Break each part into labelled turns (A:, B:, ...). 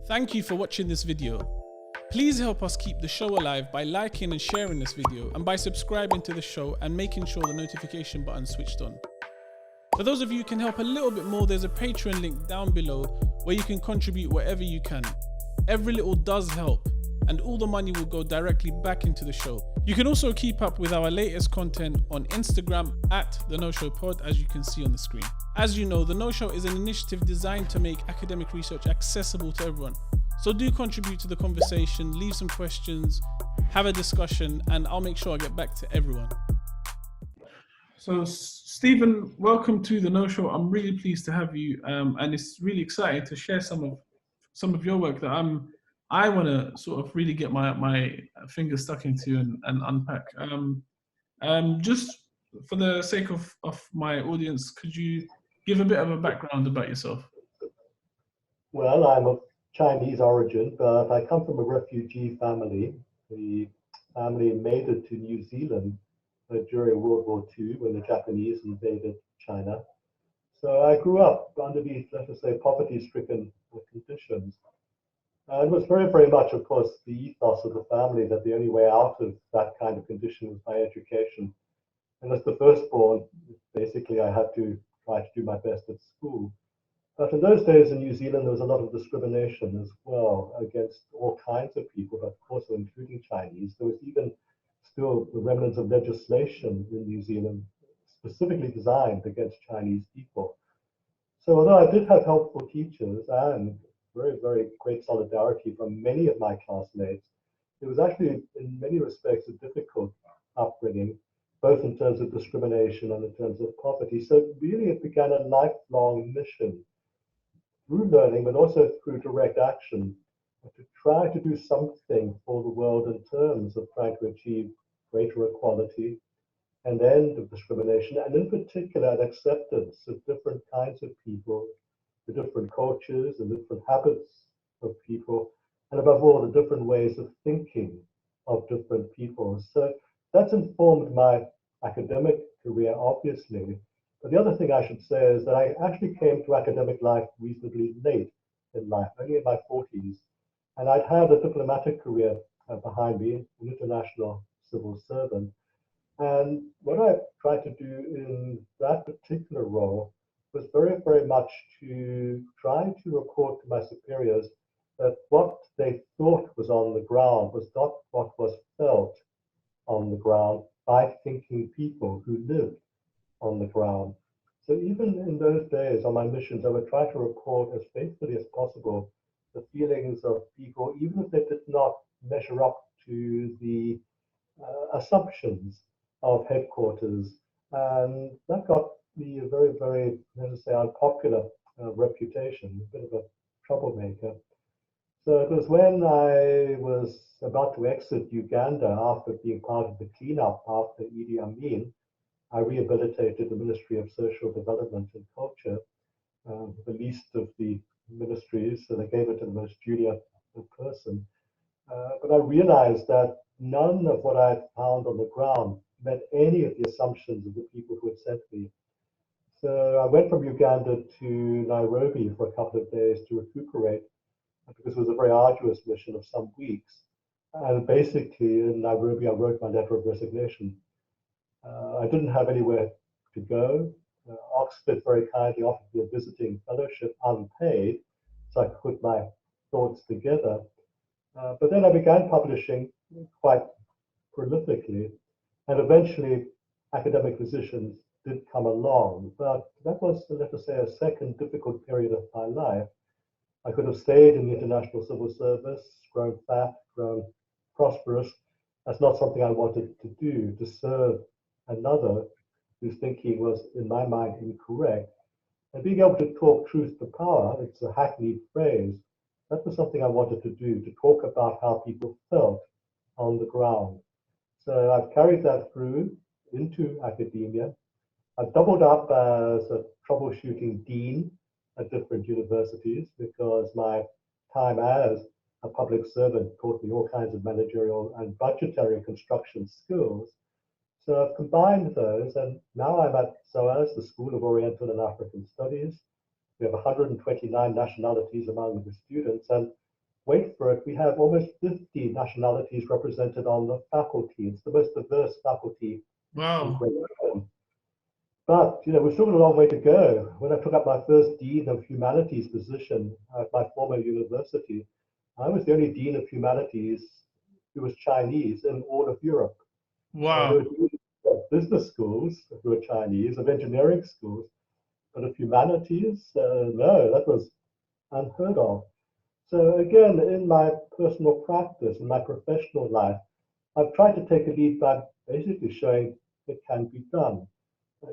A: Thank you for watching this video. Please help us keep the show alive by liking and sharing this video and by subscribing to the show and making sure the notification button is switched on. For those of you who can help a little bit more, there's a Patreon link down below where you can contribute whatever you can. Every little does help, and all the money will go directly back into the show. You can also keep up with our latest content on Instagram at The No Show Pod, as you can see on the screen. As you know, The No Show is an initiative designed to make academic research accessible to everyone. So do contribute to the conversation, leave some questions, have a discussion, and I'll make sure I get back to everyone. So Stephen, welcome to The No Show. I'm really pleased to have you, and it's really exciting to share some of your work that I want to sort of really get my fingers stuck into and unpack. Just for the sake of my audience, could you give a bit of a background about yourself?
B: Well, I'm of Chinese origin, but I come from a refugee family. The family made it to New Zealand during World War II when the Japanese invaded China. So I grew up underneath, let us say, poverty-stricken conditions. It was very, very much, of course, the ethos of the family that the only way out of that kind of condition was by education. And as the firstborn, basically I had to try to do my best at school. But in those days in New Zealand, there was a lot of discrimination as well against all kinds of people, but also including Chinese. There was even still the remnants of legislation in New Zealand specifically designed against Chinese people. So although I did have helpful teachers and very, very great solidarity from many of my classmates, it was actually in many respects a difficult upbringing, both in terms of discrimination and in terms of poverty. So really it began a lifelong mission through learning, but also through direct action, to try to do something for the world in terms of trying to achieve greater equality, an end of discrimination, and in particular an acceptance of different kinds of people, the different cultures and different habits of people, and above all, the different ways of thinking of different people. So that's informed my academic career, obviously. But the other thing I should say is that I actually came to academic life reasonably late in life, only in my 40s. And I'd had a diplomatic career behind me, an international civil servant. And what I tried to do in that particular role was very, very much to try to report to my superiors that what they thought was on the ground was not what was felt on the ground by thinking people who lived on the ground. So even in those days on my missions, I would try to report as faithfully as possible the feelings of people, even if they did not measure up to the assumptions of headquarters. And that got me a very, very, let's say, unpopular reputation, a bit of a troublemaker. So it was when I was about to exit Uganda after being part of the cleanup after Idi Amin. I rehabilitated the Ministry of Social Development and Culture, the least of the ministries, so they gave it to the most junior person. But I realized that none of what I had found on the ground met any of the assumptions of the people who had sent me. So I went from Uganda to Nairobi for a couple of days to recuperate, because it was a very arduous mission of some weeks. And basically in Nairobi, I wrote my letter of resignation. I didn't have anywhere to go. Oxford very kindly offered me a visiting fellowship unpaid, so I could put my thoughts together. But then I began publishing quite prolifically, and eventually academic positions did come along. But that was, let us say, a second difficult period of my life. I could have stayed in the international civil service, grown fat, grown prosperous. That's not something I wanted to do, to serve another whose thinking was, in my mind, incorrect. And being able to talk truth to power, it's a hackneyed phrase, that was something I wanted to do, to talk about how people felt on the ground. So I've carried that through into academia. I've doubled up as a troubleshooting dean at different universities because my time as a public servant taught me all kinds of managerial and budgetary construction skills. So I've combined those, and now I'm at SOAS, the School of Oriental and African Studies. We have 129 nationalities among the students, and wait for it, we have almost 50 nationalities represented on the faculty. It's the most diverse faculty in
A: Wow.
B: Great Britain. But, we've still got a long way to go. When I took up my first Dean of Humanities position at my former university, I was the only Dean of Humanities who was Chinese in all of Europe. There
A: Wow.
B: were deans of business schools who were Chinese, of engineering schools, but of humanities, no, that was unheard of. So again, in my personal practice, in my professional life, I've tried to take a lead by basically showing it can be done.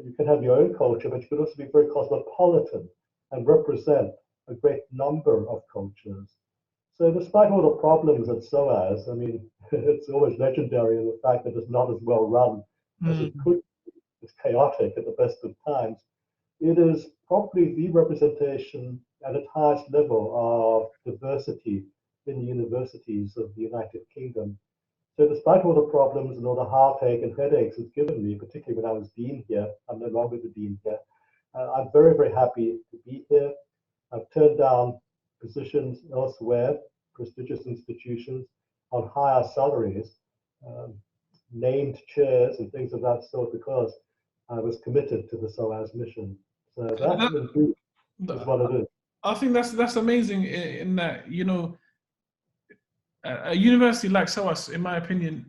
B: You can have your own culture, but you can also be very cosmopolitan and represent a great number of cultures. So despite all the problems at SOAS, I mean, it's always legendary in the fact that it's not as well run as it
A: Mm.
B: could be. It's chaotic at the best of times. It is probably the representation at its highest level of diversity in the universities of the United Kingdom. So despite all the problems and all the heartache and headaches it's given me, particularly when I was dean here, I'm no longer the dean here, I'm very, very happy to be here. I've turned down positions elsewhere, prestigious institutions, on higher salaries, um, named chairs and things of that sort because I was committed to the SOAS mission. So that in brief is
A: That-
B: what it is.
A: I think that's amazing in that, a university like SOAS, in my opinion,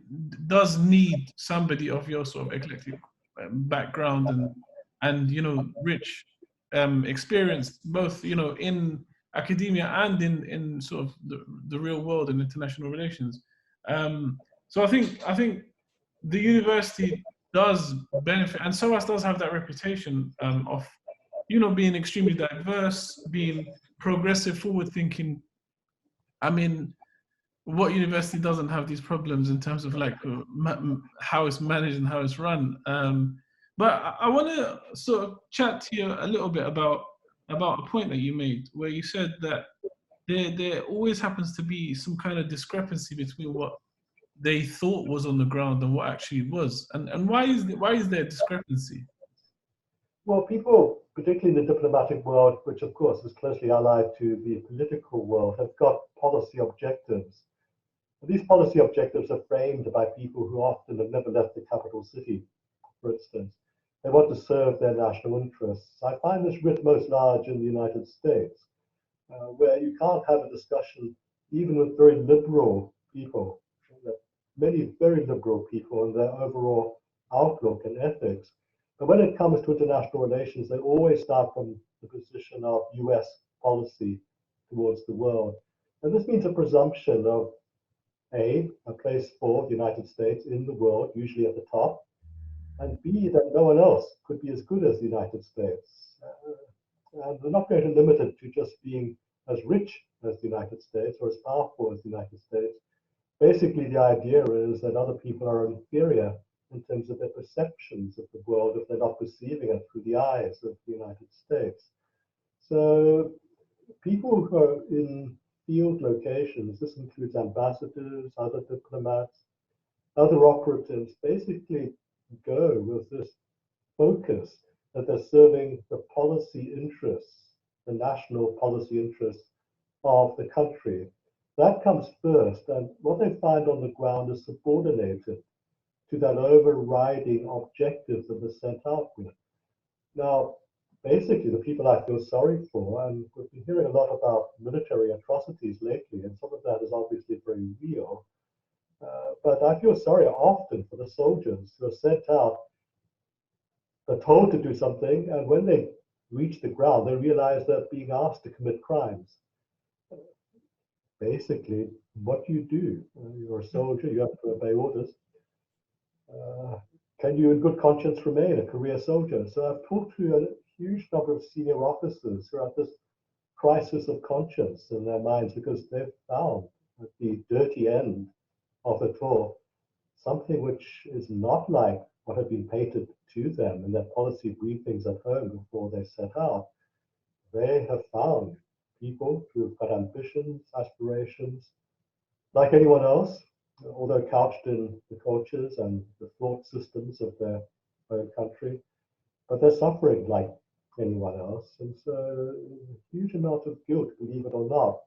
A: does need somebody of your sort of eclectic background and rich experience, both in academia and in sort of the real world and international relations. So I think the university does benefit, and SOAS does have that reputation of being extremely diverse, being progressive, forward thinking. I mean, what university doesn't have these problems in terms of like how it's managed and how it's run? But I want to sort of chat to you a little bit about a point that you made, where you said that there always happens to be some kind of discrepancy between what they thought was on the ground and what actually was, and why is there a discrepancy?
B: Well, people, particularly in the diplomatic world, which of course is closely allied to the political world, have got policy objectives. These policy objectives are framed by people who often have never left the capital city, for instance. They want to serve their national interests. I find this writ most large in the United States, where you can't have a discussion even with very liberal people, many very liberal people in their overall outlook and ethics. But when it comes to international relations, they always start from the position of US policy towards the world. And this means a presumption of a place for the United States in the world, usually at the top, and B, that no one else could be as good as the United States. And they're not going to limit it to just being as rich as the United States or as powerful as the United States. Basically, the idea is that other people are inferior in terms of their perceptions of the world if they're not perceiving it through the eyes of the United States. So people who are in field locations, this includes ambassadors, other diplomats, other operatives, basically go with this focus that they're serving the policy interests, the national policy interests of the country. That comes first, and what they find on the ground is subordinated to that overriding objective that they're sent out with. Now, basically, the people I feel sorry for, and we've been hearing a lot about military atrocities lately, and some of that is obviously very real. But I feel sorry often for the soldiers who are sent out, they're told to do something, and when they reach the ground, they realize they're being asked to commit crimes. Basically, what do you do? You're a soldier, you have to obey orders. Can you in good conscience remain a career soldier? So I've talked to a huge number of senior officers who are at this crisis of conscience in their minds because they've found at the dirty end of it all something which is not like what had been painted to them in their policy briefings at home before they set out. They have found people who've got ambitions, aspirations, like anyone else, although couched in the cultures and the thought systems of their own country, but they're suffering like anyone else. And so a huge amount of guilt, believe it or not,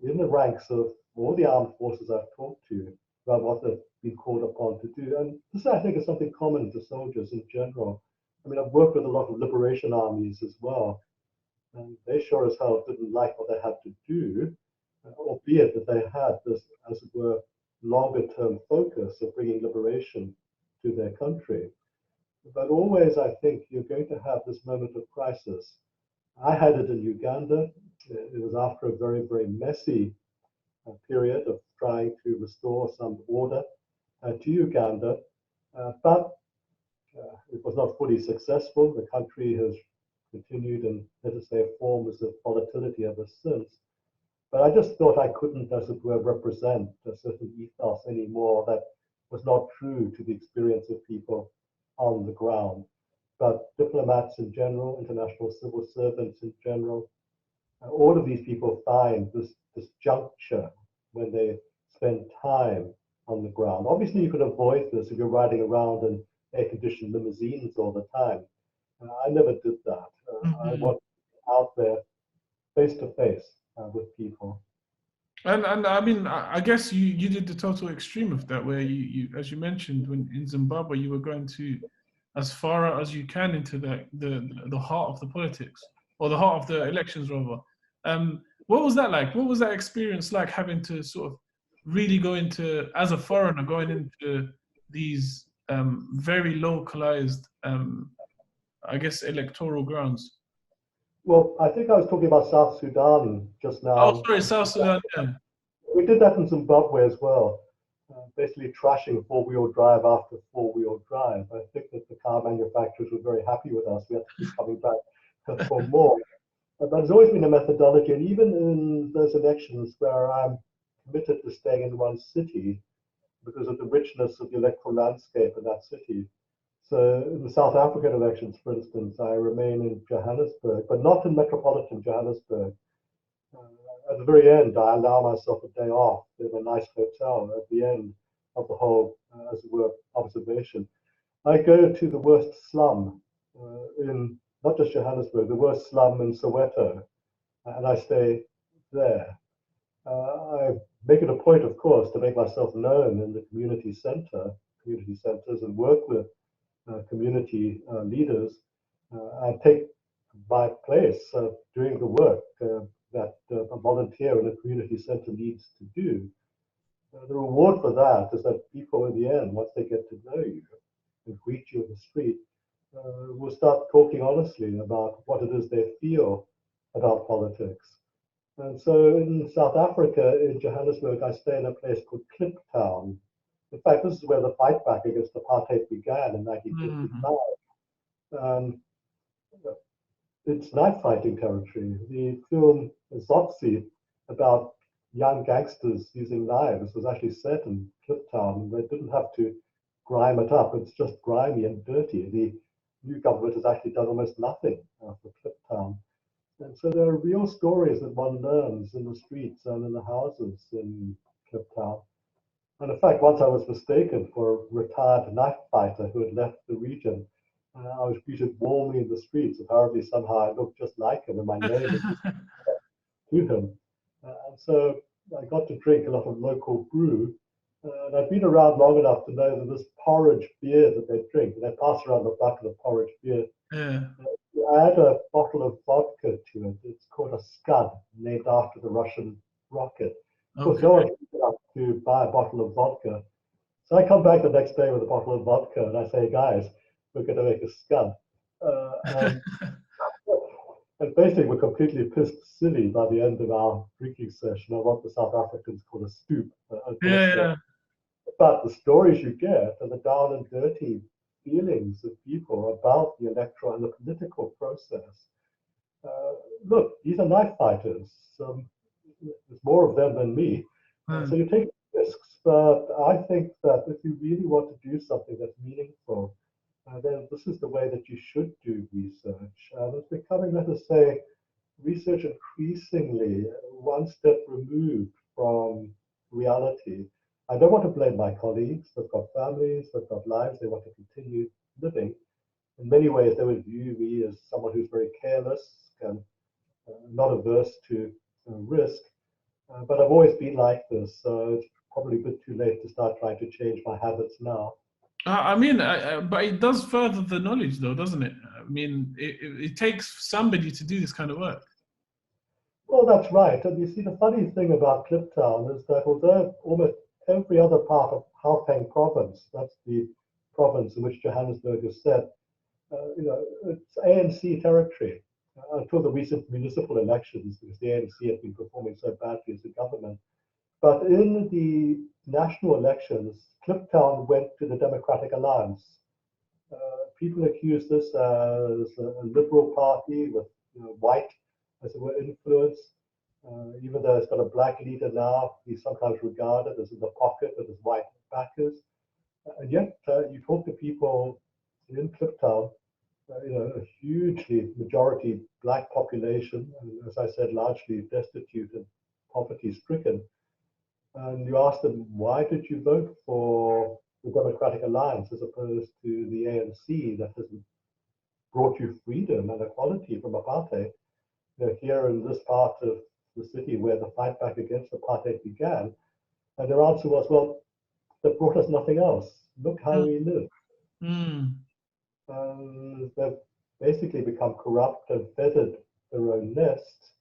B: in the ranks of all the armed forces I've talked to about what they've been called upon to do. And this, I think, is something common to soldiers in general. I mean, I've worked with a lot of liberation armies as well, and they sure as hell didn't like what they had to do, albeit that they had this, as it were, longer term focus of bringing liberation to their country. But always, I think, you're going to have this moment of crisis. I had it in Uganda. It was after a very, very messy period of trying to restore some order to Uganda, but it was not fully successful. The country has continued in, let us say, forms of volatility ever since. But I just thought I couldn't, as it were, represent a certain ethos anymore that was not true to the experience of people on the ground. But diplomats in general, international civil servants in general, all of these people find this juncture when they spend time on the ground. Obviously, you can avoid this if you're riding around in air-conditioned limousines all the time. I never did that. I want out there face to face with people.
A: And I mean, I guess you did the total extreme of that, where you as you mentioned, when in Zimbabwe you were going to as far as you can into the heart of the politics, or the heart of the elections rather. What was that like? What was that experience like, having to sort of really go into, as a foreigner, going into these very localized, I guess, electoral grounds?
B: Well, I think I was talking about South Sudan just
A: Oh,
B: now.
A: sorry, South Sudan. Yeah.
B: We did that in Zimbabwe as well, basically trashing four-wheel drive after four-wheel drive. I think that the car manufacturers were very happy with us. We had to keep coming back for more. But there's always been a methodology, and even in those elections where I'm committed to staying in one city because of the richness of the electoral landscape in that city. So in the South African elections, for instance, I remain in Johannesburg, but not in metropolitan Johannesburg. At the very end, I allow myself a day off in a nice hotel at the end of the whole, as it were, observation. I go to the worst slum in not just Johannesburg, the worst slum in Soweto, and I stay there. I make it a point, of course, to make myself known in the community centers, and work with community leaders. I take my place doing the work that a volunteer in a community center needs to do. The reward for that is that people in the end, once they get to know you and greet you in the street, will start talking honestly about what it is they feel about politics. And so in South Africa, in Johannesburg, I stay in a place called Kliptown. In fact, this is where the fight back against apartheid began in 1955. It's knife fighting territory. The film Zotsi, about young gangsters using knives, was actually set in Kliptown. They didn't have to grime it up. It's just grimy and dirty. The new government has actually done almost nothing for Kliptown. And so there are real stories that one learns in the streets and in the houses in Kliptown. And in fact, once I was mistaken for a retired knife fighter who had left the region. I was greeted warmly in the streets. Apparently, somehow I looked just like him, and my name was to him. And so I got to drink a lot of local brew. And I've been around long enough to know that this porridge beer that they drink, they pass around the bucket of porridge beer.
A: Yeah.
B: Add a bottle of vodka to it. It's called a scud, named after the Russian rocket. Of course, no one's enough to buy a bottle of vodka. So I come back the next day with a bottle of vodka, and I say, guys, we're going to make a scud. And basically, we're completely pissed silly by the end of our drinking session of what the South Africans call a stoop.
A: Yeah.
B: But the stories you get are the down and dirty feelings of people about the electoral and the political process. Look, these are knife fighters. There's more of them than me. So you take risks, but I think that if you really want to do something that's meaningful, then this is the way that you should do research. And it's becoming, let us say, research increasingly one step removed from reality. I don't want to blame my colleagues. They've got families, they've got lives, they want to continue living. In many ways, they would view me as someone who's very careless and not averse to risk. But I've always been like this, so it's probably a bit too late to start trying to change my habits now.
A: I mean, but it does further the knowledge, though, doesn't it? I mean, it takes somebody to do this kind of work.
B: Well, that's right. And you see, the funny thing about Kliptown is that although almost every other part of Gauteng province, that's the province in which Johannesburg is set, it's ANC territory until the recent municipal elections, because the ANC had been performing so badly as a government. But in the national elections, Kliptown went to the Democratic Alliance. People accuse this as a liberal party with white, as it were, influence. Even though it's got a black leader now, he's sometimes regarded as in the pocket of his white backers. And yet, you talk to people in Kliptown, a hugely majority black population, and as I said, largely destitute and poverty-stricken. And you ask them, why did you vote for the Democratic Alliance as opposed to the ANC that has brought you freedom and equality from apartheid? Here in this part of the city where the fight back against apartheid began, and their answer was, well, that brought us nothing else. Look how we live. They've basically become corrupt and feathered their own nest.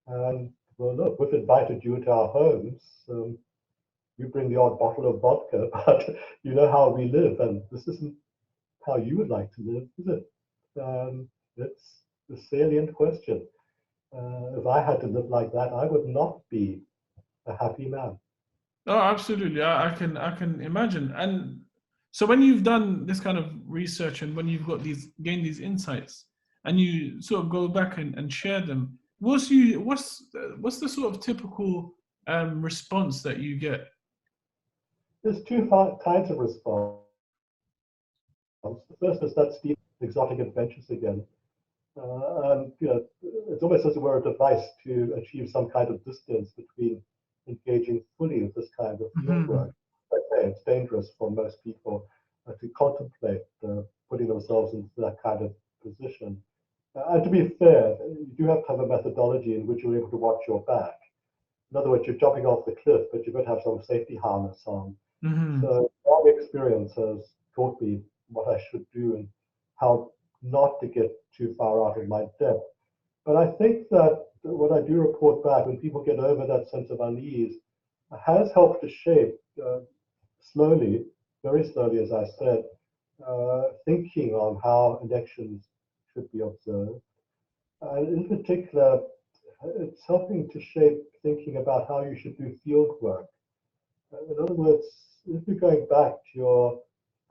B: And well, look, we've invited you to our homes. You bring the odd bottle of vodka, but you know how we live, and this isn't how you would like to live, is it? It's the salient question. If I had to live like that, I would not be a happy man.
A: Oh, absolutely. I can imagine. And so when you've done this kind of research and when you've got gained these insights and you sort of go back and share them, what's the sort of typical response that you get?
B: There's two kinds of response. The first is that Steve exotic adventures again. And it's almost as it were a device to achieve some kind of distance between engaging fully with this kind of field work. Like I say, it's dangerous for most people to contemplate putting themselves into that kind of position. And to be fair, you do have to have a methodology in which you're able to watch your back. In other words, you're jumping off the cliff, but you've got to have some safety harness on. So our experience has taught me what I should do and how not to get too far out of my depth. But I think that what I do report back, when people get over that sense of unease, has helped to shape slowly, very slowly, as I said, thinking on how elections should be observed. And in particular, it's helping to shape thinking about how you should do field work. In other words, if you're going back to your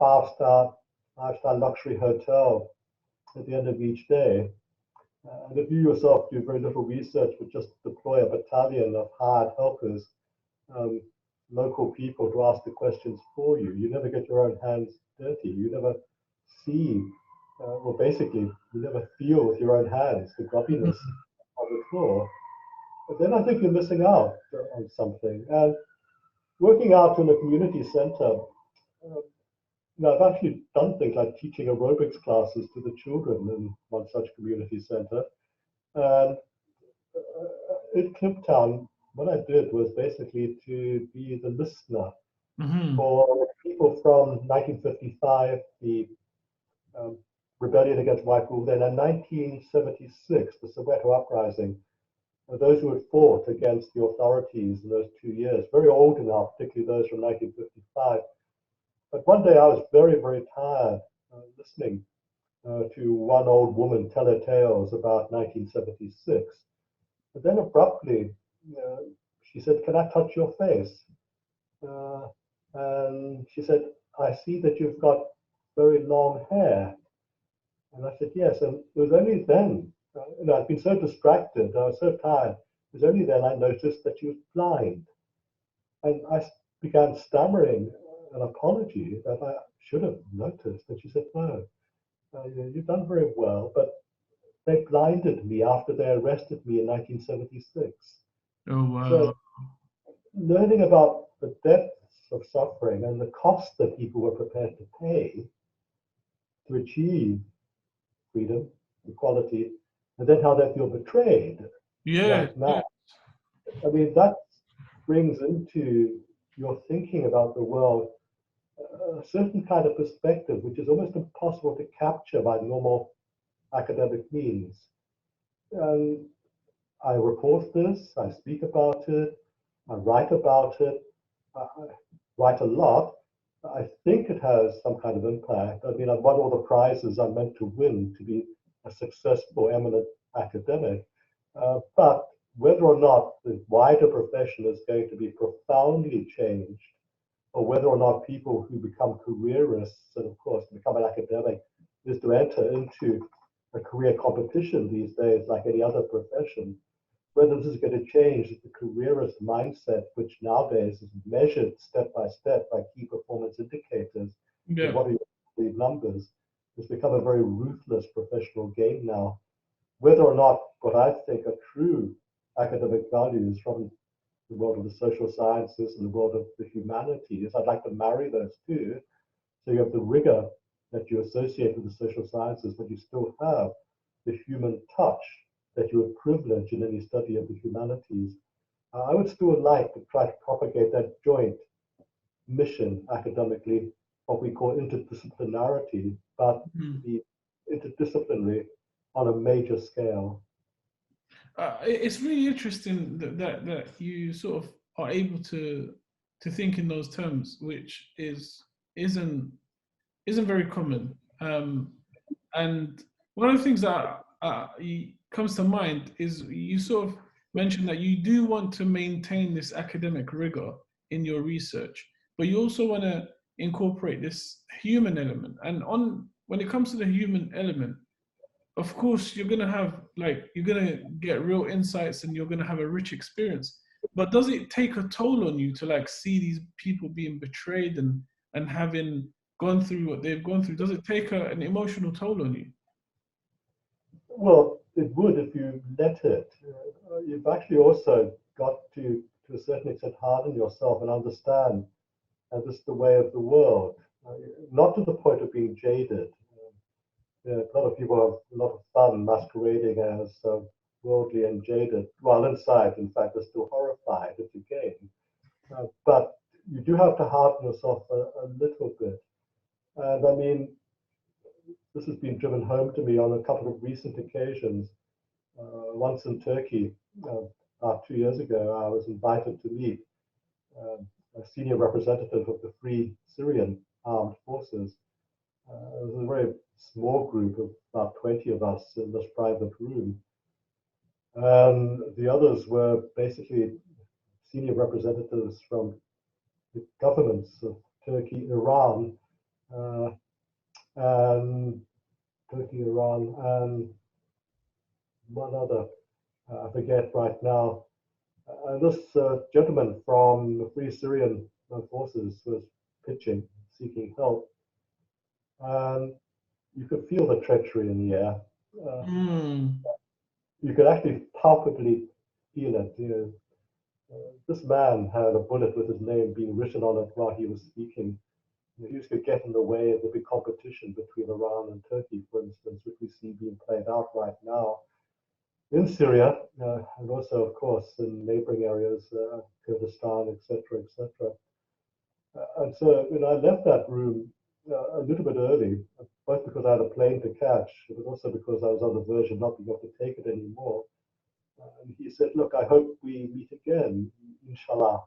B: five-star luxury hotel at the end of each day, and if you yourself do very little research but just deploy a battalion of hired helpers, local people to ask the questions for you, you never get your own hands dirty. You never see, well, basically, you never feel with your own hands the grubbiness on the floor. But then I think you're missing out on something. And working out in a community center, I've actually done things like teaching aerobics classes to the children in one such community center. And in Kliptown, what I did was basically to be the listener for people from 1955, the rebellion against white rule, then in 1976, the Soweto uprising, those who had fought against the authorities in those 2 years, very old now, particularly those from 1955. But one day I was very, very tired listening to one old woman tell her tales about 1976. But then abruptly, she said, "Can I touch your face?" And she said, "I see that you've got very long hair." And I said, "Yes." And it was only then, I'd been so distracted, I was so tired, it was only then I noticed that she was blind. And I began stammering an apology that I should have noticed. And she said, "No, you've done very well, but they blinded me after they arrested me in 1976.
A: Oh, wow.
B: So learning about the depths of suffering and the cost that people were prepared to pay to achieve freedom, equality, and then how they feel betrayed.
A: Yeah.
B: Right now. I mean, that's brings into your thinking about the world a certain kind of perspective, which is almost impossible to capture by normal academic means. And I report this, I speak about it, I write about it, I write a lot. I think it has some kind of impact. I mean, I've won all the prizes I'm meant to win to be a successful, eminent academic. But whether or not the wider profession is going to be profoundly changed, or whether or not people who become careerists, and of course, become an academic, is to enter into a career competition these days like any other profession, whether this is going to change the careerist mindset, which nowadays is measured step by key performance indicators.
A: Yeah.
B: What are the numbers? It's become a very ruthless professional game now. Whether or not what I think are true academic values from the world of the social sciences and the world of the humanities, I'd like to marry those two. So you have the rigor that you associate with the social sciences, but you still have the human touch that you would privilege in any study of the humanities. I would still like to try to propagate that joint mission academically, what we call interdisciplinarity, but the interdisciplinary on a major scale.
A: It's really interesting that you sort of are able to think in those terms, which isn't very common. And one of the things that comes to mind is you sort of mentioned that you do want to maintain this academic rigor in your research, but you also want to incorporate this human element. And when it comes to the human element, of course, you're gonna get real insights and you're gonna have a rich experience. But does it take a toll on you to see these people being betrayed and having gone through what they've gone through? Does it take an emotional toll on you?
B: Well, it would if you let it. You've actually also got to a certain extent, harden yourself and understand that this is the way of the world, not to the point of being jaded. A lot of people have a lot of fun masquerading as worldly and jaded, while inside, in fact, they're still horrified at the game. But you do have to harden yourself a little bit. And I mean, this has been driven home to me on a couple of recent occasions. Once in Turkey, about 2 years ago, I was invited to meet a senior representative of the Free Syrian Armed Forces. It was a very small group of about 20 of us in this private room. And the others were basically senior representatives from the governments of Turkey, Iran, and one other, I forget right now. This gentleman from the Free Syrian Forces was pitching, seeking help. And you could feel the treachery in the air. You could actually palpably feel it. This man had a bullet with his name being written on it while he was speaking. He used to get in the way of the big competition between Iran and Turkey, for instance, which we see being played out right now in Syria, and also, of course, in neighboring areas, Kurdistan, etc., etc. And so, I left that room a little bit early, both because I had a plane to catch, but also because I was on the verge of not being able to take it anymore. And he said, "Look, I hope we meet again, inshallah."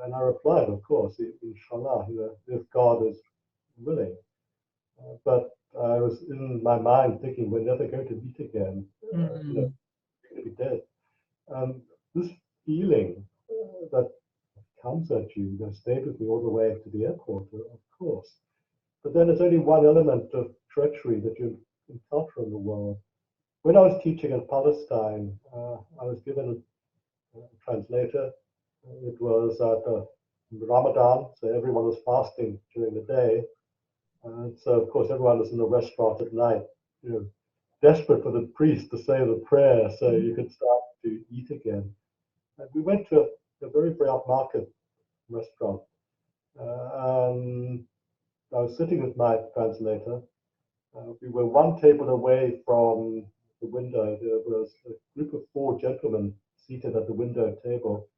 B: And I replied, "Of course, inshallah, if God is willing." But I was in my mind thinking, we're never going to meet again. We're going to be dead. And this feeling that comes at you, stayed with me all the way to the airport, of course. But then there's only one element of treachery that you encounter in the world. When I was teaching in Palestine, I was given a translator. It was at Ramadan, so everyone was fasting during the day. And so, of course, everyone was in the restaurant at night, desperate for the priest to say the prayer so you could start to eat again. And we went to a very, very upmarket restaurant. And I was sitting with my translator. We were one table away from the window. There was a group of 4 gentlemen seated at the window table.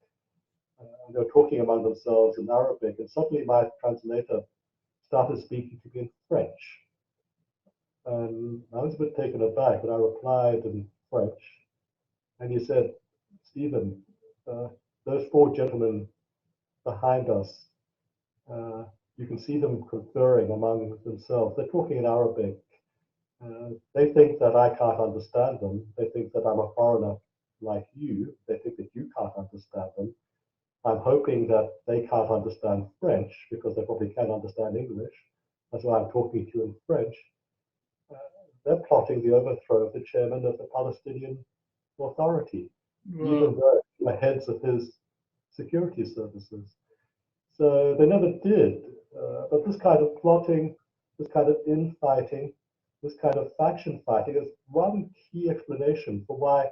B: and they were talking among themselves in Arabic, and suddenly my translator started speaking to me in French. And I was a bit taken aback, but I replied in French. And he said, Stephen, those four gentlemen behind us, you can see them conferring among themselves. They're talking in Arabic. They think that I can't understand them. They think that I'm a foreigner like you. They think that you can't understand them. I'm hoping that they can't understand French because they probably can understand English. That's why I'm talking to you in French. They're plotting the overthrow of the chairman of the Palestinian Authority, even though the heads of his security services. So they never did. But this kind of plotting, this kind of infighting, this kind of faction fighting is one key explanation for why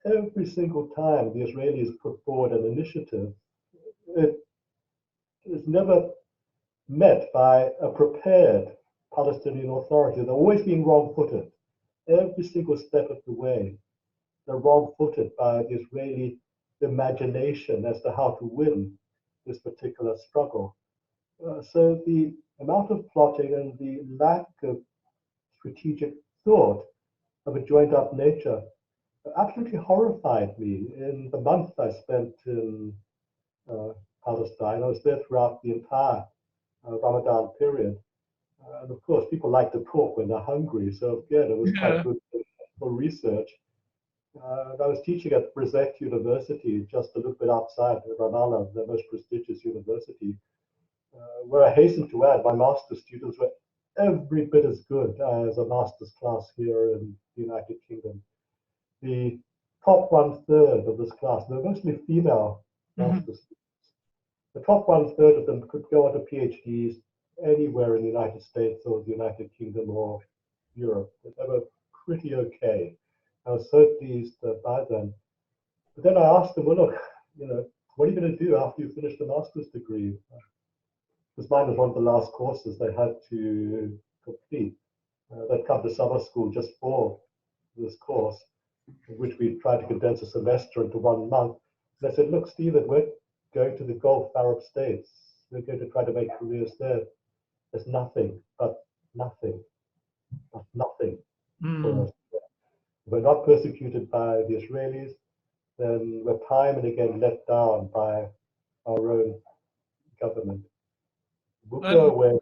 B: every single time the Israelis put forward an initiative, it is never met by a prepared Palestinian Authority. They're always being wrong-footed. Every single step of the way, they're wrong-footed by the Israeli imagination as to how to win this particular struggle. So the amount of plotting and the lack of strategic thought of a joined-up nature absolutely horrified me. In the month I spent in Palestine, I was there throughout the entire Ramadan period. And of course, people like to talk when they're hungry. So again, it was quite good for research. I was teaching at Brezek University, just a little bit outside of Ramallah, the most prestigious university, where I hasten to add, my master's students were every bit as good as a master's class here in the United Kingdom. The top 1/3 of this class, they're mostly female master's students. The top 1/3 of them could go on to PhDs anywhere in the United States or the United Kingdom or Europe. They were pretty okay. I was so pleased by them. But then I asked them, well, look, what are you going to do after you finish the master's degree? Because mine was one of the last courses they had to complete. They'd come to summer school just for this course, in which we tried to condense a semester into 1 month. And I said, look, Stephen, we're going to the Gulf Arab states. We're going to try to make careers there. There's nothing but nothing for us. If we're not persecuted by the Israelis, then we're time and again let down by our own government. We'll go away,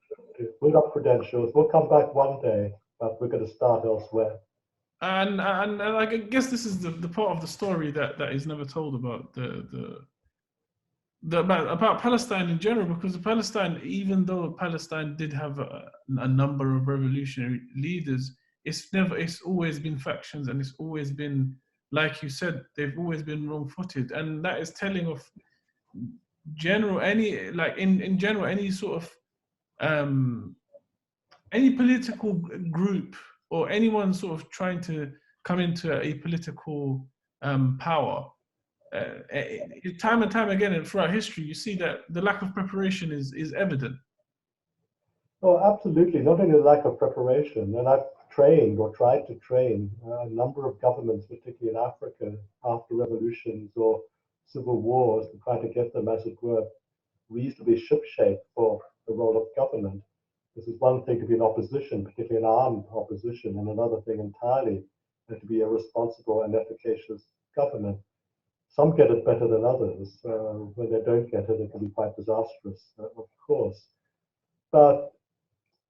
B: we'll have credentials, we'll come back one day, but we're going to start elsewhere.
A: And I guess this is the part of the story that is never told about about Palestine in general, because Palestine, even though Palestine did have a number of revolutionary leaders, it's always been factions, and it's always been, like you said, they've always been wrong-footed, and that is telling of in general any sort of any political group or anyone sort of trying to come into a political power. Time and time again, and throughout history, you see that the lack of preparation is evident.
B: Oh, absolutely. Not only the lack of preparation, and I've trained or tried to train a number of governments, particularly in Africa, after revolutions or civil wars, to try to get them, as it were, reasonably shipshape for the role of government. This is one thing to be in opposition, particularly an armed opposition, and another thing entirely to be a responsible and efficacious government. Some get it better than others. When they don't get it, it can be quite disastrous, of course. But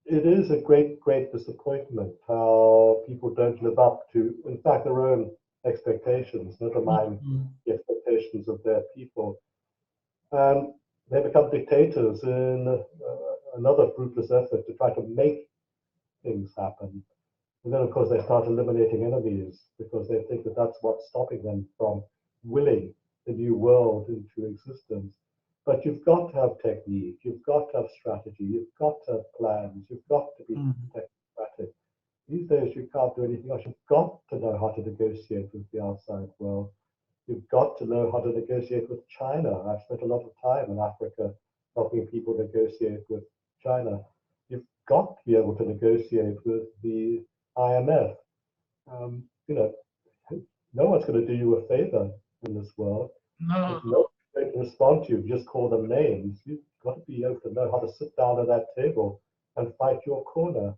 B: it is a great, great disappointment how people don't live up to, in fact, their own expectations, never mind the expectations of their people. And they become dictators in another fruitless effort to try to make things happen. And then, of course, they start eliminating enemies because they think that that's what's stopping them from willing the new world into existence. But you've got to have technique, you've got to have strategy, you've got to have plans, you've got to be technocratic. These days, you can't do anything else. You've got to know how to negotiate with the outside world. You've got to know how to negotiate with China. I've spent a lot of time in Africa helping people negotiate with China. You've got to be able to negotiate with the IMF. No one's going to do you a favor in this world.
A: No.
B: going to respond to you. Just call them names. You've got to be able to know how to sit down at that table and fight your corner.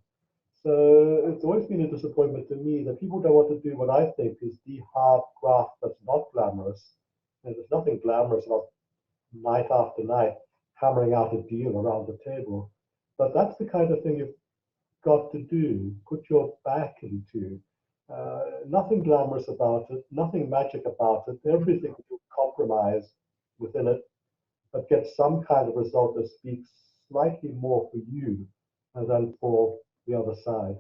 B: So it's always been a disappointment to me that people don't want to do what I think is the hard graft that's not glamorous. And there's nothing glamorous about night after night hammering out a deal around the table. But that's the kind of thing you've got to do, put your back into. Nothing glamorous about it, nothing magic about it, everything you compromise within it, but get some kind of result that speaks slightly more for you than for the other side.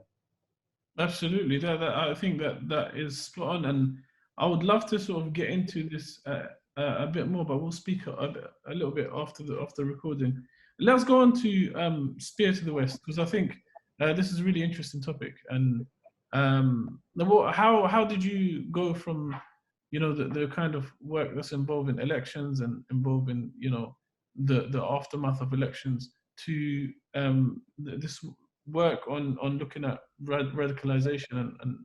A: Absolutely, I think that is spot on, and I would love to sort of get into this a bit more, but we'll speak a little bit after the recording. Let's go on to Spear to the West, because I think this is a really interesting topic. And how did you go from the kind of work that's involving elections and involving the aftermath of elections to this work on looking at radicalization and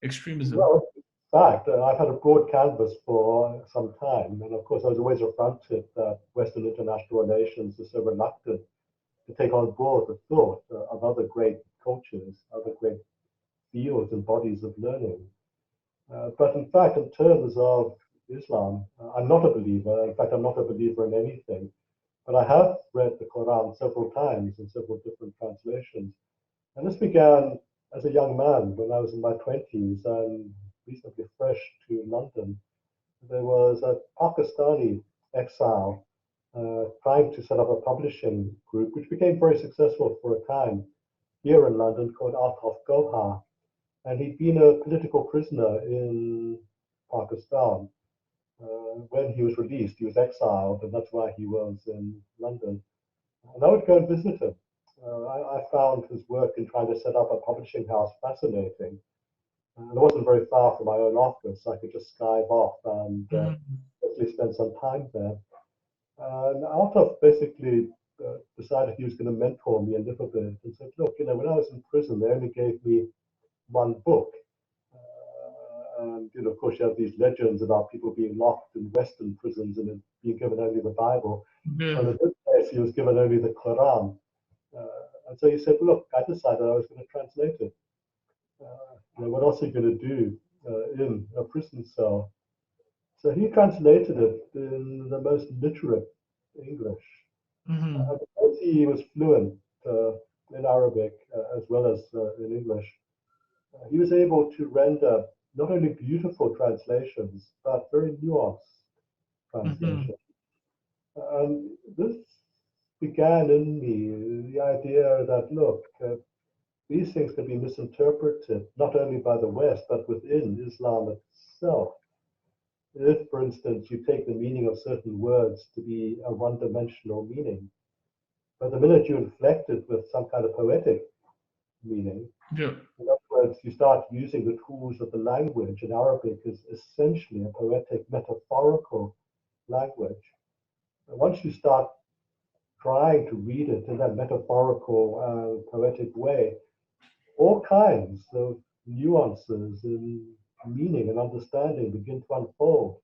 A: extremism?
B: Well, in fact, I've had a broad canvas for some time, and of course, I was always affronted that Western international relations are so reluctant to take on board the thought of other great cultures, other great fields and bodies of learning. But in fact, in terms of Islam, I'm not a believer. In fact, I'm not a believer in anything. But I have read the Quran several times in several different translations. And this began as a young man when I was in my 20s and reasonably fresh to London. There was a Pakistani exile trying to set up a publishing group, which became very successful for a time here in London, called Artaf Goha. And he'd been a political prisoner in Pakistan. When he was released, he was exiled, and that's why he was in London. And I would go and visit him. I found his work in trying to set up a publishing house fascinating. And it wasn't very far from my own office. I could just Skype off and actually spend some time there. And Altaf basically decided he was going to mentor me a little bit and said, look, when I was in prison, they only gave me one book. And of course, you have these legends about people being locked in Western prisons and being given only the Bible.
A: Yeah.
B: And in this case, he was given only the Quran. And so he said, look, I decided I was going to translate it. What else are you going to do in a prison cell? So he translated it in the most literate English. Because he was fluent in Arabic as well as in English, he was able to render not only beautiful translations, but very nuanced translations. And this began in me the idea that, look, these things can be misinterpreted not only by the West, but within Islam itself. If, for instance, you take the meaning of certain words to be a one-dimensional meaning, but the minute you inflect it with some kind of poetic meaning, in other words, you start using the tools of the language, and Arabic is essentially a poetic, metaphorical language. And once you start trying to read it in that metaphorical, poetic way, all kinds of nuances in meaning and understanding begin to unfold.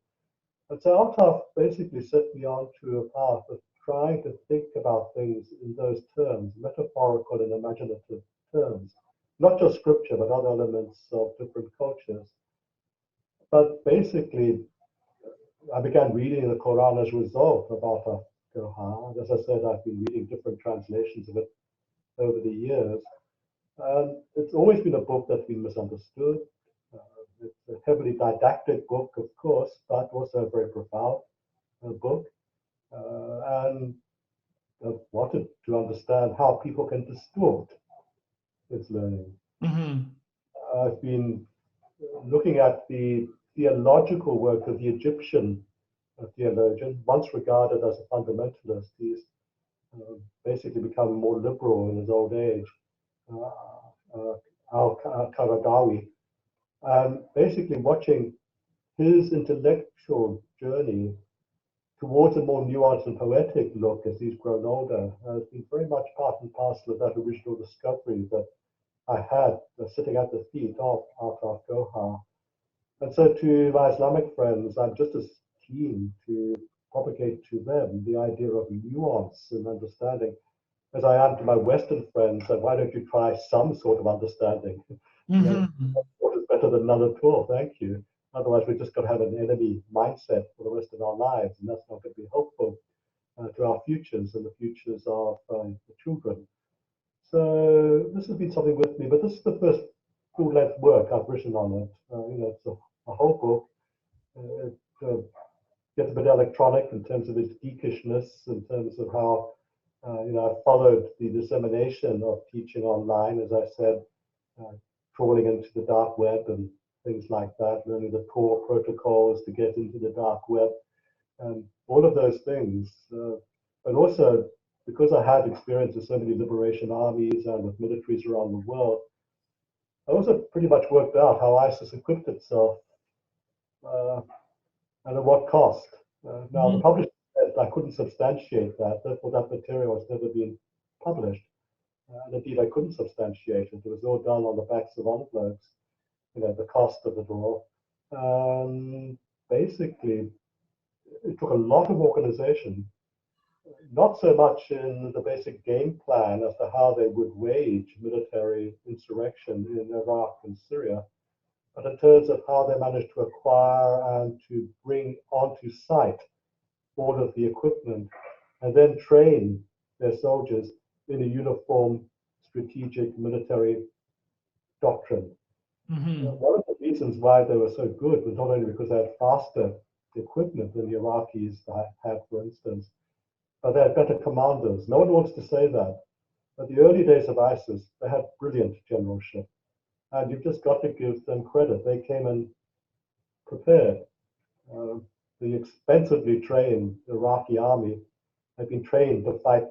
B: And so Altaf basically set me onto a path of trying to think about things in those terms, metaphorical and imaginative terms, not just scripture, but other elements of different cultures. But basically, I began reading the Quran as a result of Altaf Goha. And as I said, I've been reading different translations of it over the years. And it's always been a book that's been misunderstood. It's a heavily didactic book, of course, but also a very profound book. And I wanted to understand how people can distort its learning. I've been looking at the theological work of the Egyptian theologian, once regarded as a fundamentalist. He's basically become more liberal in his old age, Al-Qaradawi. Basically watching his intellectual journey towards a more nuanced and poetic look as he's grown older has been very much part and parcel of that original discovery that I had sitting at the feet of Altaf Goha. And so to my Islamic friends, I'm just as keen to propagate to them the idea of nuance and understanding, as I am to my Western friends, that why don't you try some sort of understanding? What is better than none at all? Thank you. Otherwise, we're just going to have an enemy mindset for the rest of our lives, and that's not going to be helpful to our futures and the futures of the children. So this has been something with me, but this is the first full-length work I've written on it. It's a whole book. It gets a bit electronic in terms of its geekishness, in terms of how I followed the dissemination of teaching online, as I said, crawling into the dark web and things like that, learning the Tor protocols to get into the dark web, and all of those things. But also, because I had experience with so many liberation armies and with militaries around the world, I also pretty much worked out how ISIS equipped itself and at what cost. Now, the publisher said I couldn't substantiate that, therefore that material has never been published. And indeed, I couldn't substantiate it. It was all done on the backs of envelopes, the cost of it all. Basically, it took a lot of organization, not so much in the basic game plan as to how they would wage military insurrection in Iraq and Syria, but in terms of how they managed to acquire and to bring onto site all of the equipment and then train their soldiers in a uniform strategic military doctrine. One of the reasons why they were so good was not only because they had faster equipment than the Iraqis had, for instance, but they had better commanders. No one wants to say that. But the early days of ISIS, they had brilliant generalship. And you've just got to give them credit. They came in prepared. The expensively trained Iraqi army had been trained to fight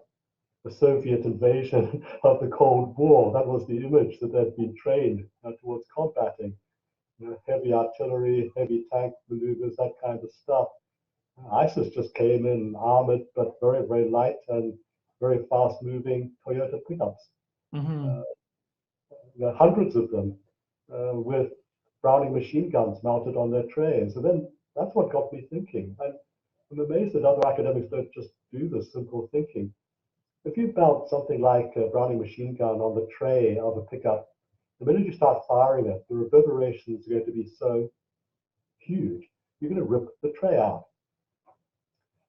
B: the Soviet invasion of the Cold War. That was the image that they'd been trained towards combating. Heavy artillery, heavy tank maneuvers, that kind of stuff. ISIS just came in armored, but very, very light and very fast-moving Toyota pickups. Hundreds of them with Browning machine guns mounted on their trays. And then that's what got me thinking. And I'm amazed that other academics don't just do this simple thinking. If you mount something like a Browning machine gun on the tray of a pickup, the minute you start firing it, the reverberations are going to be so huge, you're going to rip the tray out.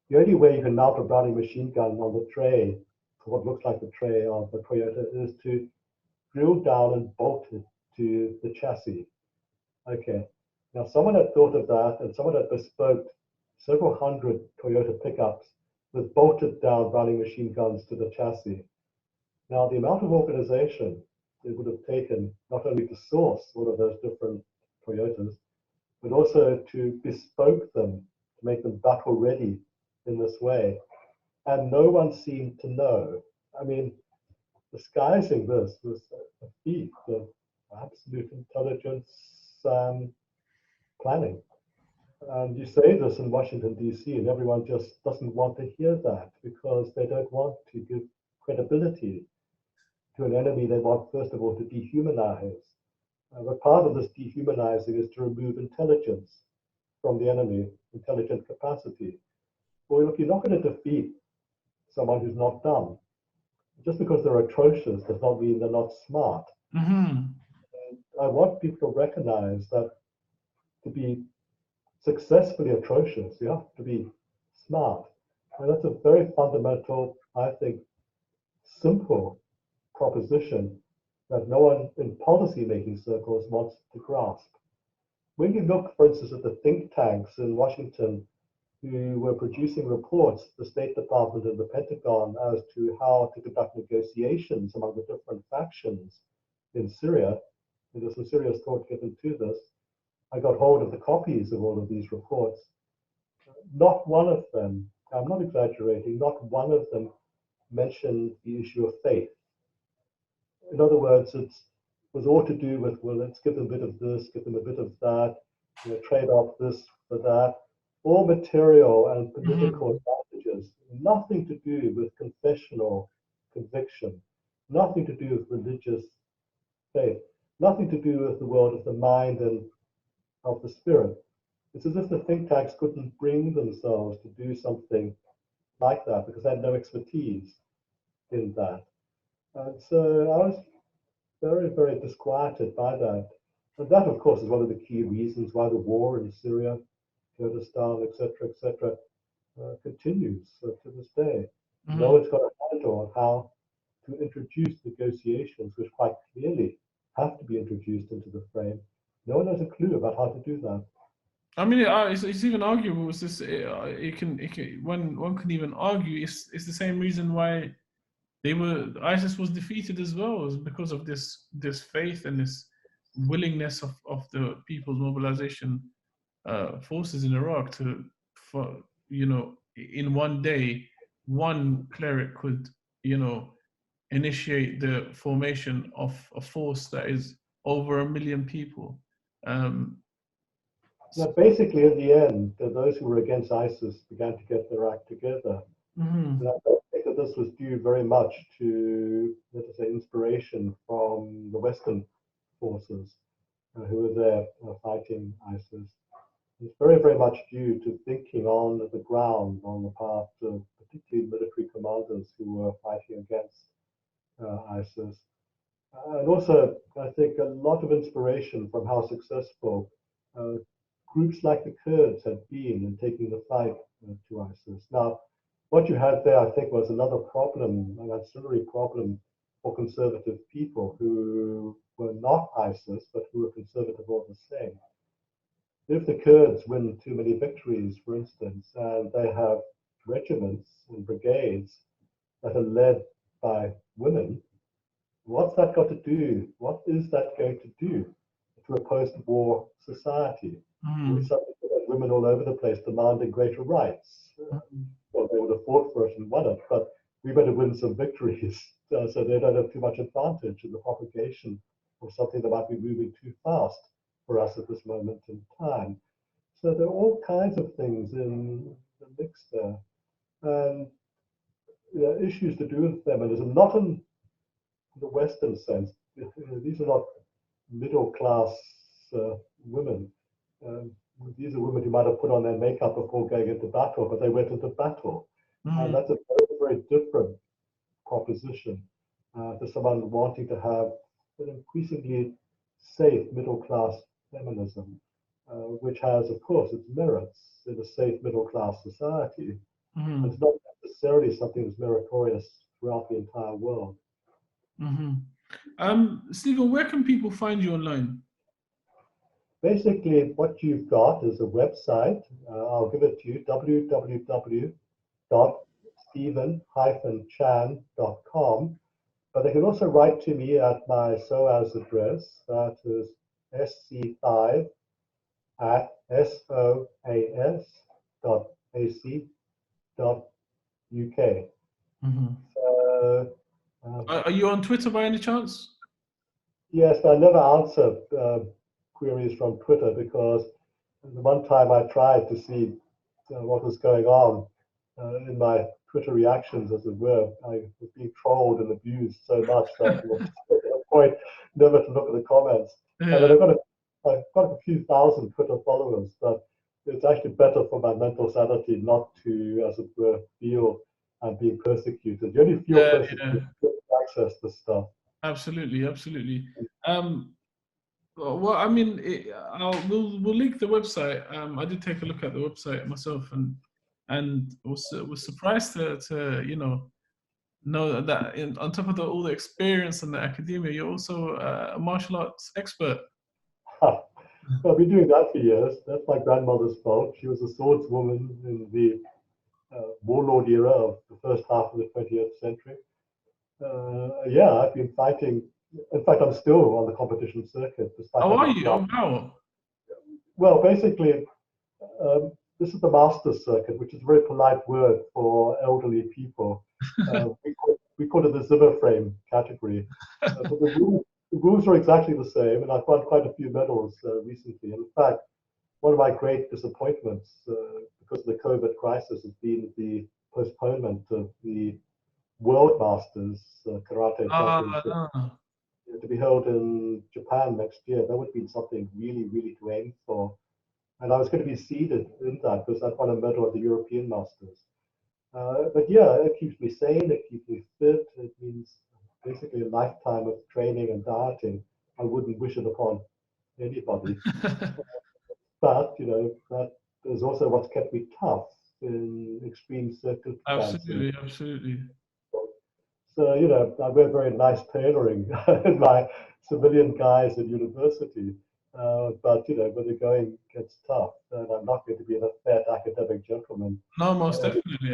B: The only way you can mount a Browning machine gun on the tray, what looks like the tray of a Toyota, is to drill down and bolt it to the chassis. Okay, now someone had thought of that, and someone had bespoke several hundred Toyota pickups with bolted down Browning machine guns to the chassis. Now, the amount of organization it would have taken not only to source all of those different Toyotas, but also to bespoke them, to make them battle ready in this way. And no one seemed to know. I mean, disguising this was a feat of absolute intelligence planning. And you say this in Washington, D.C., and everyone just doesn't want to hear that because they don't want to give credibility to an enemy they want, first of all, to dehumanize. But part of this dehumanizing is to remove intelligence from the enemy, intelligent capacity. Well, look, you're not going to defeat someone who's not dumb. Just because they're atrocious does not mean they're not smart. I want people to recognize that to be successfully atrocious, you have to be smart. And that's a very fundamental, I think, simple proposition that no one in policy-making circles wants to grasp. When you look, for instance, at the think tanks in Washington who were producing reports, the State Department and the Pentagon, as to how to conduct negotiations among the different factions in Syria, and there's some serious thought given to this, I got hold of the copies of all of these reports. Not one of them, I'm not exaggerating, not one of them mentioned the issue of faith. In other words, it was all to do with, well, let's give them a bit of this, give them a bit of that, trade off this for that. All material and political advantages, nothing to do with confessional conviction, nothing to do with religious faith, nothing to do with the world of the mind and of the spirit. it's as if the think tanks couldn't bring themselves to do something like that because they had no expertise in that. And so I was very, very disquieted by that. And that, of course, is one of the key reasons why the war in Syria, Kurdistan, etc., continues to this day. No one's got a handle on how to introduce negotiations, which quite clearly have to be introduced into the frame. No one has a clue about how to do that.
A: I mean, it's even arguable. It's this. One can even argue it's the same reason why ISIS was defeated as well, is because of this faith and this willingness of the people's mobilization forces in Iraq for in one day, one cleric could initiate the formation of a force that is over 1 million people.
B: Now, basically, in the end, those who were against ISIS began to get their act together. And I don't think that this was due very much to, let us say, inspiration from the Western forces who were there fighting ISIS. It's very, very much due to thinking on the ground, on the part of particularly military commanders who were fighting against ISIS. And also, I think, a lot of inspiration from how successful groups like the Kurds had been in taking the fight to ISIS. Now, what you had there, I think, was another problem, an ancillary problem for conservative people who were not ISIS, but who were conservative all the same. If the Kurds win too many victories, for instance, and they have regiments and brigades that are led by women, what's that got to do? What is that going to do to a post-war society? We suddenly have women all over the place demanding greater rights. Well, they would have fought for it and won it, but we better win some victories so they don't have too much advantage in the propagation of something that might be moving too fast for us at this moment in time. So there are all kinds of things in the mix there. And issues to do with feminism, not in the Western sense. These are not middle class women. These are women who might have put on their makeup before going into battle, but they went into battle. And that's a very, very different proposition to someone wanting to have an increasingly safe middle class feminism, which has, of course, its merits in a safe middle class society. It's not necessarily something that's meritorious throughout the entire world.
A: Stephen, where can people find you online?
B: Basically, what you've got is a website. I'll give it to you, www.stephen-chan.com. But they can also write to me at my SOAS address, that is sc5@soas.ac.uk. So,
A: are you on Twitter by any chance?
B: yes, but I never answer queries from Twitter because the one time I tried to see what was going on in my Twitter reactions, as it were, I was being trolled and abused so much that it was at a point never to look at the comments. And then I've got a few thousand Twitter followers, but it's actually better for my mental sanity not to, as it were, feel I'm being persecuted. You only feel persecuted to access this stuff.
A: Absolutely. Well, I mean, we'll link the website. I did take a look at the website myself, and was surprised to know that on top of all the experience and the academia, you're also a martial arts expert.
B: I've been doing that for years. That's my grandmother's fault. She was a swordswoman in the warlord era of the first half of the 20th century. Yeah, I've been fighting. In fact, I'm still on the competition circuit.
A: How are you? Oh, wow.
B: Well, basically, this is the master's circuit, which is a very polite word for elderly people. We call it the Zimmer frame category. But the rules are exactly the same, and I've won quite a few medals recently. In fact, one of my great disappointments because of the COVID crisis has been the postponement of the World Masters Karate Championship to be held in Japan next year. That would be something really, really to aim for. And I was going to be seeded in that because I'd won a medal at the European Masters. But yeah, it keeps me sane, it keeps me fit. It means basically a lifetime of training and dieting. I wouldn't wish it upon anybody. But, that is also what's kept me tough in extreme circumstances.
C: Absolutely.
B: So, I wear very nice tailoring in my civilian guise at university. But, when the going gets tough, then I'm not going to be a fat academic gentleman.
C: No, most definitely.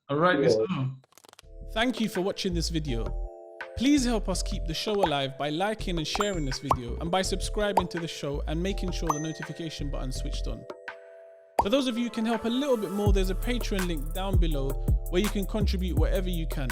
C: And rightly so.
A: Thank you for watching this video. Please help us keep the show alive by liking and sharing this video, and by subscribing to the show and making sure the notification button is switched on. For those of you who can help a little bit more, there's a Patreon link down below where you can contribute whatever you can.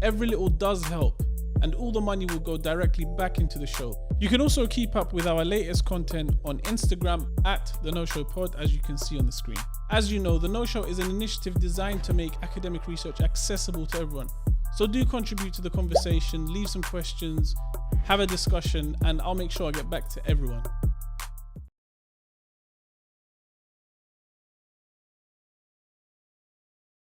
A: Every little does help, and all the money will go directly back into the show. You can also keep up with our latest content on Instagram at The No Show Pod, as you can see on the screen. As you know, The No Show is an initiative designed to make academic research accessible to everyone. So do contribute to the conversation, leave some questions, have a discussion, and I'll make sure I get back to everyone.